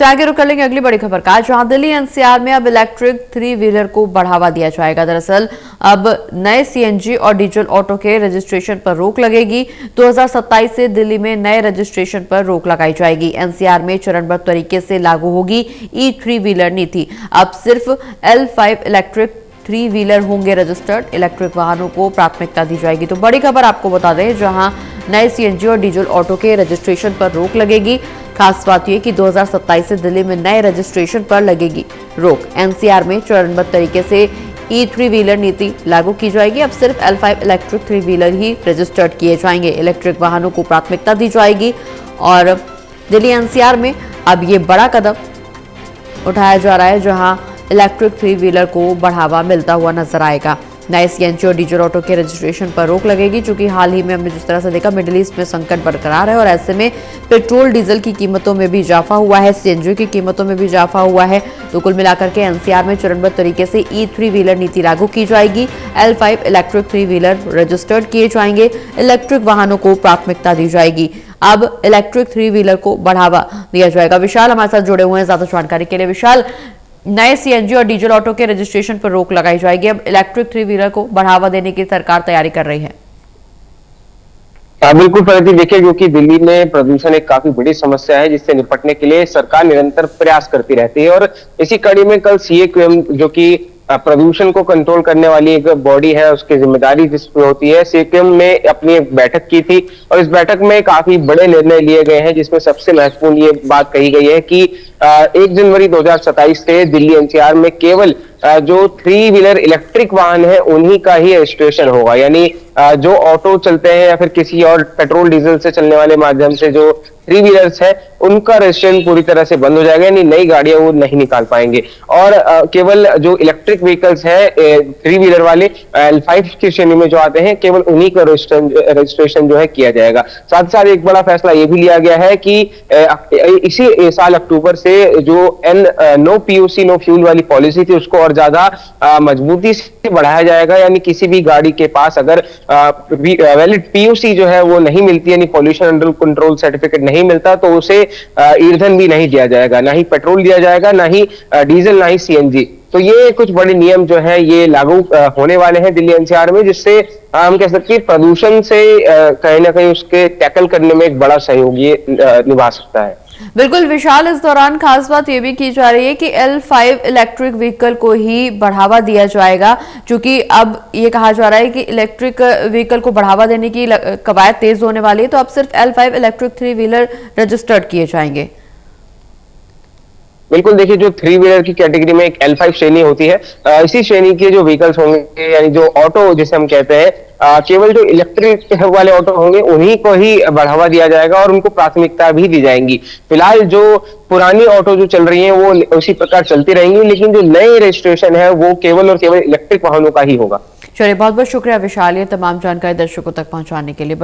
आगे रुक कर लेंगे अगली बड़ी खबर का, जहां दिल्ली एनसीआर में अब इलेक्ट्रिक 3 व्हीलर को बढ़ावा दिया जाएगा। दरअसल अब नए सीएनजी और डीजल ऑटो के रजिस्ट्रेशन पर रोक लगेगी। 2027 से दिल्ली में नए रजिस्ट्रेशन पर रोक लगाई जाएगी। एनसीआर में चरणबद्ध तरीके से लागू होगी ई3 व्हीलर नीति। अब सिर्फ L5 इलेक्ट्रिक 3 व्हीलर होंगे रजिस्टर्ड। इलेक्ट्रिक वाहनों को प्राथमिकता दी जाएगी। तो बड़ी खबर आपको बता दें, जहां नए सीएनजी और डीजल ऑटो के रजिस्ट्रेशन पर रोक लगेगी। खास बात यह कि 2027 से दिल्ली में नए रजिस्ट्रेशन पर लगेगी रोक। एनसीआर में चरणबद्ध तरीके से ई3 व्हीलर नीति लागू की जाएगी। अब सिर्फ L5 इलेक्ट्रिक 3 व्हीलर ही रजिस्टर्ड किए जाएंगे। इलेक्ट्रिक वाहनों को प्राथमिकता दी जाएगी और दिल्ली एनसीआर में अब ये बड़ा कदम उठाया जा रहा है, जहां इलेक्ट्रिक 3 व्हीलर को बढ़ावा मिलता हुआ नजर आएगा। नए सीएनजी और डीजल ऑटो के रजिस्ट्रेशन पर रोक लगेगी, क्योंकि हाल ही में हमने जिस तरह से देखा मिडिल ईस्ट में संकट बरकरार है और ऐसे में पेट्रोल डीजल की कीमतों में भी इजाफा हुआ है, सीएनजी की कीमतों में भी इजाफा हुआ है। तो कुल मिलाकर के एनसीआर में चरणबद्ध तरीके से ई3 व्हीलर नीति लागू की जाएगी। L5 इलेक्ट्रिक 3 व्हीलर रजिस्टर्ड किए जाएंगे। इलेक्ट्रिक वाहनों को प्राथमिकता दी जाएगी। अब इलेक्ट्रिक 3 व्हीलर को बढ़ावा दिया जाएगा। विशाल हमारे साथ जुड़े हुए हैं ज्यादा जानकारी के लिए। विशाल, नए सीएनजी और डीजल ऑटो के रजिस्ट्रेशन पर रोक लगाई जाएगी। अब इलेक्ट्रिक 3 व्हीलर को बढ़ावा देने की सरकार तैयारी कर रही है। बिल्कुल प्रगति, देखिए क्योंकि दिल्ली में प्रदूषण एक काफी बड़ी समस्या है, जिससे निपटने के लिए सरकार निरंतर प्रयास करती रहती है। और इसी कड़ी में कल सीएक्यूएम, जो कि प्रदूषण को कंट्रोल करने वाली एक बॉडी है, उसकी जिम्मेदारी जिस पे होती है, सीएक्यूएम ने अपनी एक बैठक की थी और इस बैठक में काफी बड़े निर्णय लिए गए हैं, जिसमें सबसे महत्वपूर्ण ये बात कही गई है कि 1 जनवरी 2027 से दिल्ली एनसीआर में केवल जो 3 व्हीलर इलेक्ट्रिक वाहन है उन्हीं का ही रजिस्ट्रेशन होगा। यानी जो ऑटो चलते हैं या फिर किसी और पेट्रोल डीजल से चलने वाले माध्यम से जो 3 व्हीलर्स है, उनका रजिस्ट्रेशन पूरी तरह से बंद हो जाएगा। यानी नई गाड़ियां वो नहीं निकाल पाएंगे और केवल जो इलेक्ट्रिक व्हीकल्स है 3 व्हीलर वाले L5 की श्रेणी में जो आते हैं, केवल उन्हीं का रजिस्ट्रेशन जो है किया जाएगा। साथ साथ एक बड़ा फैसला ये भी लिया गया है कि इसी साल अक्टूबर से जो नो पीयूसी नो फ्यूल वाली पॉलिसी थी, उसको और ज्यादा मजबूती से बढ़ाया जाएगा। यानी किसी भी गाड़ी के पास अगर वैलिड पीयूसी जो है वो नहीं मिलती, यानी पॉल्यूशन अंडर कंट्रोल सर्टिफिकेट नहीं मिलता, तो उसे ईंधन भी नहीं दिया जाएगा, ना ही पेट्रोल दिया जाएगा, ना ही डीजल, ना ही सीएनजी। तो ये कुछ बड़े नियम जो है ये लागू होने वाले हैं दिल्ली एनसीआर में, जिससे हम कह सकते हैं प्रदूषण से कहीं ना कहीं उसके टैकल करने में एक बड़ा सहयोग ये निभा सकता है। बिल्कुल विशाल, इस दौरान खास बात यह भी की जा रही है कि L5 इलेक्ट्रिक व्हीकल को ही बढ़ावा दिया जाएगा, क्योंकि अब ये कहा जा रहा है कि इलेक्ट्रिक व्हीकल को बढ़ावा देने की कवायद तेज होने वाली है। तो अब सिर्फ L5 इलेक्ट्रिक 3 व्हीलर रजिस्टर्ड किए जाएंगे। बिल्कुल, देखिए जो 3 व्हीलर की कैटेगरी में एक L5 श्रेणी होती है, इसी श्रेणी के जो व्हीकल्स होंगे, यानी जो ऑटो जिसे हम कहते हैं, केवल जो इलेक्ट्रिक वाले ऑटो होंगे उन्हीं को ही बढ़ावा दिया जाएगा और उनको प्राथमिकता भी दी जाएंगी। फिलहाल जो पुरानी ऑटो जो चल रही हैं वो उसी प्रकार चलती रहेंगी, लेकिन जो नई रजिस्ट्रेशन है वो केवल और केवल इलेक्ट्रिक वाहनों का ही होगा। चलिए, बहुत बहुत शुक्रिया विशाल, ये तमाम जानकारी दर्शकों तक पहुंचाने के लिए।